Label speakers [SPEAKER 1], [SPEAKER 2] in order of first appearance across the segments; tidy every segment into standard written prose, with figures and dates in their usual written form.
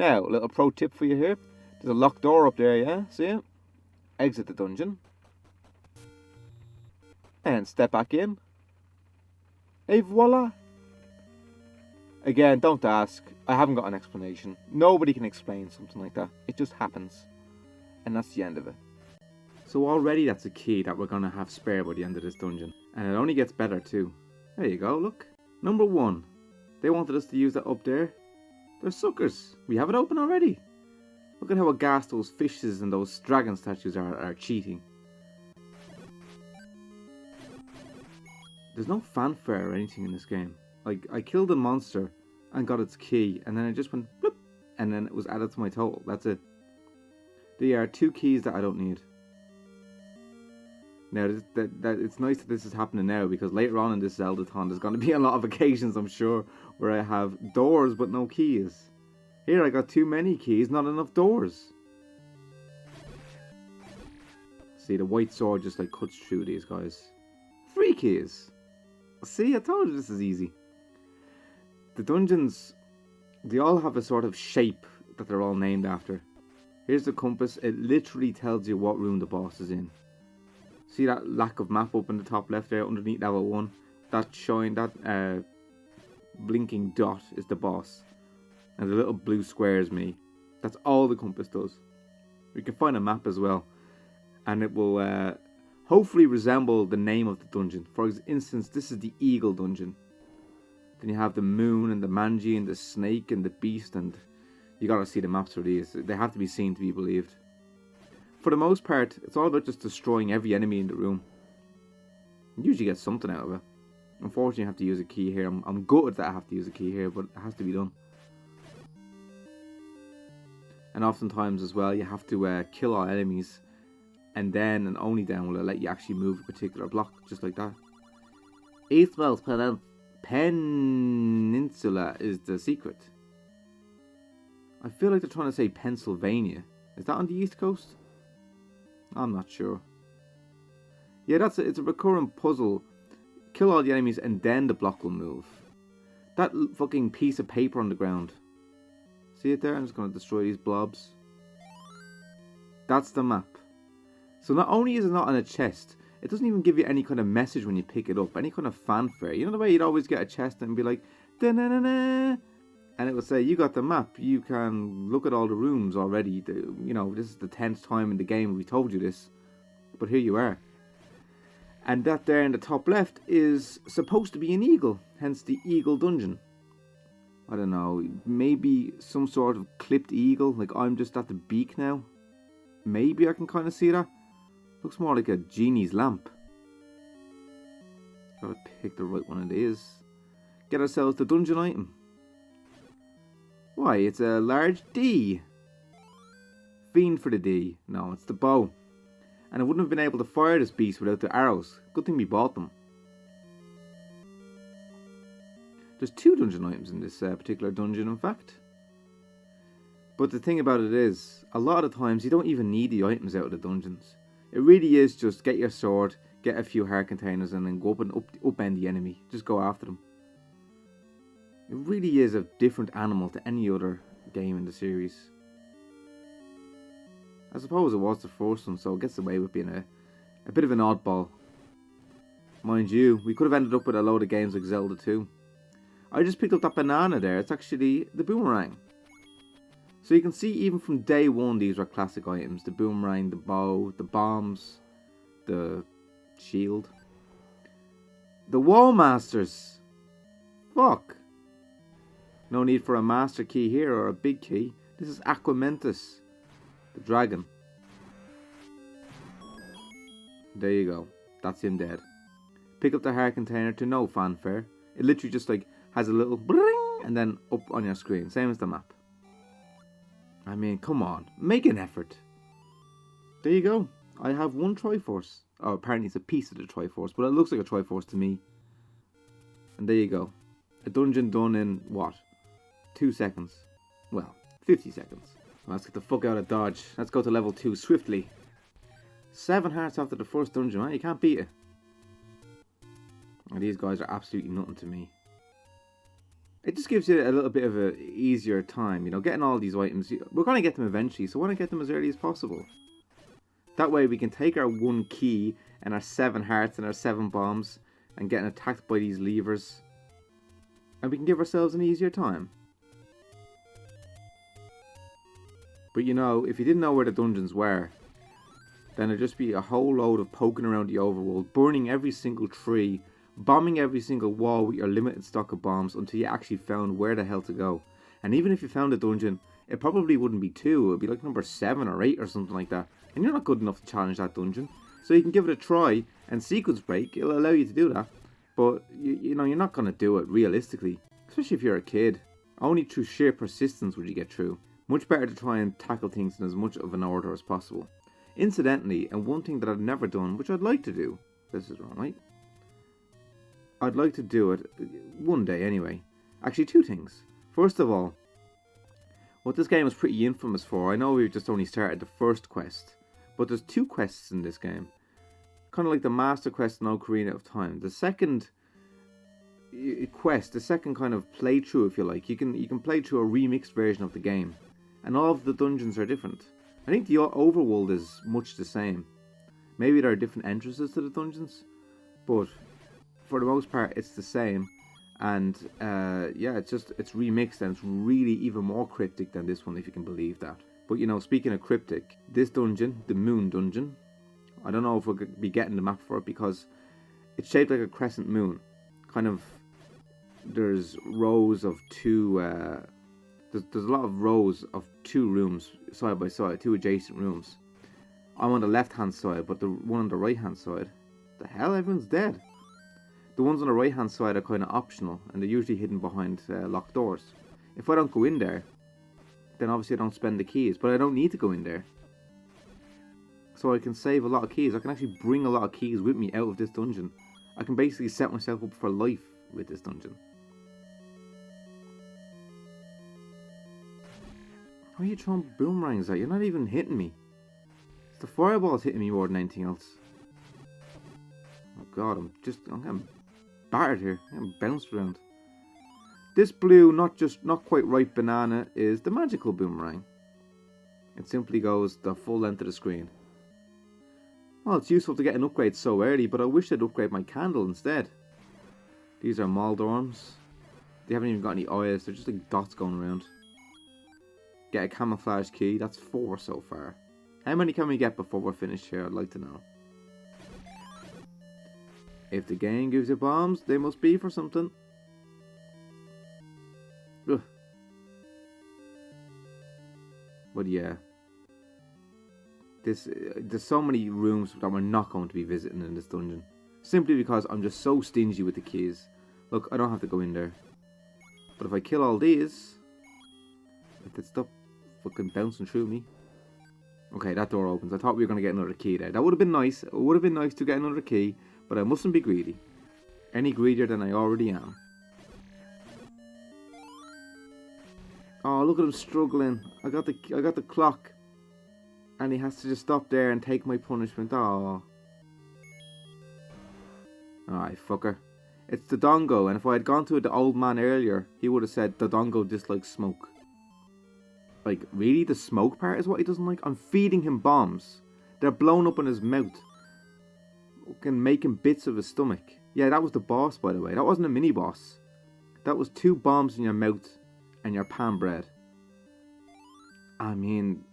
[SPEAKER 1] Now, a little pro tip for you here. There's a locked door up there, yeah? See it? Exit the dungeon. And step back in. Et voila! Again, don't ask. I haven't got an explanation. Nobody can explain something like that. It just happens. And that's the end of it. So already that's a key that we're going to have spare by the end of this dungeon. And it only gets better too. There you go, look. Number 1. They wanted us to use that up there. They're suckers. We have it open already. Look at how aghast those fishes and those dragon statues are cheating. There's no fanfare or anything in this game. Like, I killed a monster and got its key, and then it just went bloop, and then it was added to my total. That's it. There are 2 keys that I don't need. Now, it's nice that this is happening now, because later on in this Zeldathon, there's going to be a lot of occasions, I'm sure, where I have doors but no keys. Here, I got too many keys, not enough doors. See, the white sword just like cuts through these guys. 3 keys. See, I told you this is easy. The dungeons, they all have a sort of shape that they're all named after. Here's the compass. It literally tells you what room the boss is in. See that lack of map up in the top left there underneath level 1? That blinking dot is the boss. And the little blue square is me. That's all the compass does. We can find a map as well. And it will hopefully resemble the name of the dungeon. For instance, this is the Eagle dungeon. Then you have the moon and the manji and the snake and the beast, and you gotta see the maps for these. They have to be seen to be believed. For the most part, it's all about just destroying every enemy in the room. You usually get something out of it. Unfortunately, I have to use a key here. I'm gutted that I have to use a key here, but it has to be done. And oftentimes as well, you have to kill all enemies, and then and only then will it let you actually move a particular block, just like that. Eastwell's Peninsula is the secret. I feel like they're trying to say Pennsylvania. Is that on the East Coast? I'm not sure. Yeah, it's a recurring puzzle. Kill all the enemies and then the block will move. That fucking piece of paper on the ground. See it there? I'm just going to destroy these blobs. That's the map. So not only is it not in a chest, it doesn't even give you any kind of message when you pick it up. Any kind of fanfare. You know the way you'd always get a chest and be like, da-na-na-na, and it would say, you got the map. You can look at all the rooms already. You know, this is the 10th time in the game we told you this. But here you are. And that there in the top left is supposed to be an eagle. Hence the eagle dungeon. I don't know. Maybe some sort of clipped eagle. Like I'm just at the beak now. Maybe I can kind of see that. Looks more like a genie's lamp. Gotta pick the right one it is. Get ourselves the dungeon item. Why, it's a large D. Fiend for the D. No, it's the bow. And I wouldn't have been able to fire this beast without the arrows. Good thing we bought them. There's 2 dungeon items in this particular dungeon, in fact. But the thing about it is, a lot of times you don't even need the items out of the dungeons. It really is just get your sword, get a few heart containers, and then go up and upend the enemy. Just go after them. It really is a different animal to any other game in the series. I suppose it was the first one, so it gets away with being a bit of an oddball. Mind you, we could have ended up with a load of games like Zelda 2. I just picked up that banana there. It's actually the boomerang. So you can see even from day one these were classic items. The boomerang, the bow, the bombs, the shield. The wall masters. Fuck. No need for a master key here or a big key. This is Aquamentus, the dragon. There you go. That's him dead. Pick up the heart container to no fanfare. It literally just like has a little bring and then up on your screen. Same as the map. I mean, come on. Make an effort. There you go. I have 1 Triforce. Oh, apparently it's a piece of the Triforce, but it looks like a Triforce to me. And there you go. A dungeon done in, what? 2 seconds. Well, 50 seconds. Let's get the fuck out of Dodge. Let's go to level 2 swiftly. 7 hearts after the first dungeon, right? You can't beat it. And these guys are absolutely nothing to me. It just gives you a little bit of a easier time, you know, getting all these items. We're going to get them eventually, so why not get them as early as possible? That way we can take our 1 key and our 7 hearts and our 7 bombs and get attacked by these levers. And we can give ourselves an easier time. But you know, if you didn't know where the dungeons were, then it'd just be a whole load of poking around the overworld, burning every single tree, bombing every single wall with your limited stock of bombs until you actually found where the hell to go. And even if you found a dungeon, it probably wouldn't be 2, it would be like number 7 or 8 or something like that. And you're not good enough to challenge that dungeon. So you can give it a try, and sequence break, it'll allow you to do that. But, you know, you're not going to do it realistically. Especially if you're a kid. Only through sheer persistence would you get through. Much better to try and tackle things in as much of an order as possible. Incidentally, and one thing that I've never done, which I'd like to do, this is wrong, right? I'd like to do it one day anyway. Actually, 2 things. First of all, what this game is pretty infamous for, I know we've just only started the first quest, but there's 2 quests in this game. Kind of like the master quest in Ocarina of Time. The second quest, the second kind of playthrough, if you like, you can play through a remixed version of the game. And all of the dungeons are different. I think the overworld is much the same. Maybe there are different entrances to the dungeons, but for the most part it's the same. And yeah, it's remixed, and it's really even more cryptic than this one, if you can believe that. But you know, speaking of cryptic, this dungeon, the Moon Dungeon, I don't know if we'll be getting the map for it because it's shaped like a crescent moon. Kind of, there's rows of 2, there's a lot of rows of 2 rooms side by side, 2 adjacent rooms. I'm on the left hand side, but the one on the right hand side, the hell, everyone's dead. The ones on the right hand side are kind of optional, and they're usually hidden behind locked doors. If I don't go in there, then obviously I don't spend the keys, but I don't need to go in there. So I can save a lot of keys. I can actually bring a lot of keys with me out of this dungeon. I can basically set myself up for life with this dungeon. Why are you throwing boomerangs at? You're not even hitting me. It's the fireballs hitting me more than anything else. Oh god, I'm getting battered here. I'm getting bounced around. This blue, not quite ripe banana is the magical boomerang. It simply goes the full length of the screen. Well, it's useful to get an upgrade so early, but I wish I'd upgrade my candle instead. These are Moldorms. They haven't even got any eyes, they're just like dots going around. Get a camouflage key, that's 4 so far. How many can we get before we're finished here? I'd like to know. If the game gives you bombs, they must be for something. Ugh. But yeah. There's so many rooms that we're not going to be visiting in this dungeon. Simply because I'm just so stingy with the keys. Look, I don't have to go in there. But if I kill all these, if they stop fucking bouncing through me. Okay, that door opens. I thought we were going to get another key there. That would have been nice. It would have been nice to get another key. But I mustn't be greedy. Any greedier than I already am. Oh, look at him struggling. I got the clock. And he has to just stop there and take my punishment. Oh. Alright, fucker. It's the Dongo, and if I had gone to the old man earlier, he would have said the Dongo dislikes smoke. Like, really? The smoke part is what he doesn't like? I'm feeding him bombs. They're blown up in his mouth. Fucking making bits of his stomach. Yeah, that was the boss, by the way. That wasn't a mini-boss. That was 2 bombs in your mouth and your pan bread. I mean,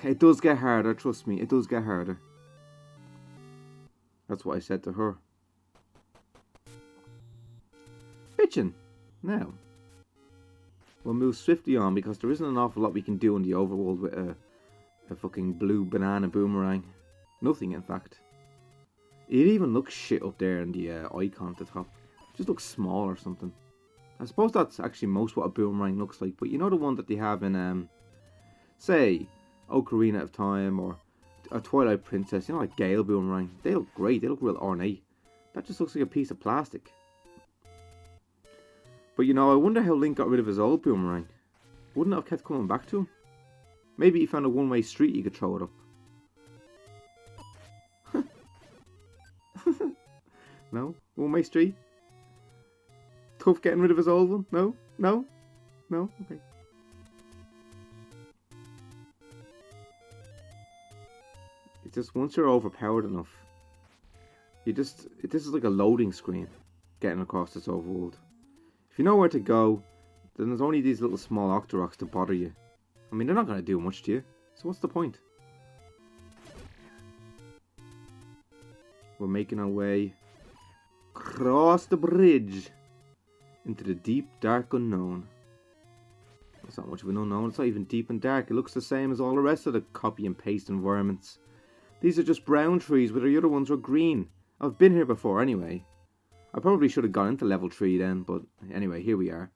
[SPEAKER 1] it does get harder, trust me. It does get harder. That's what I said to her. Bitchin'. Now, we'll move swiftly on because there isn't an awful lot we can do in the overworld with a fucking blue banana boomerang. Nothing, in fact. It even looks shit up there in the icon at the top. It just looks small or something. I suppose that's actually most what a boomerang looks like. But you know the one that they have in, say, Ocarina of Time or a Twilight Princess. You know, like Gale boomerang. They look great. They look real ornate. That just looks like a piece of plastic. But you know, I wonder how Link got rid of his old boomerang. Wouldn't it have kept coming back to him? Maybe he found a one-way street he could throw it up. No? One-way street? tough getting rid of his old one? No? No? No? Okay. It's just once you're overpowered enough, this is like a loading screen getting across this overworld. If you know where to go, then there's only these little small Octoroks to bother you. I mean, they're not going to do much to you, so what's the point? We're making our way across the bridge into the deep, dark unknown. It's not much of an unknown, it's not even deep and dark. It looks the same as all the rest of the copy and paste environments. These are just brown trees, where the other ones were green. I've been here before anyway. I probably should have gone into level 3 then, but anyway, here we are.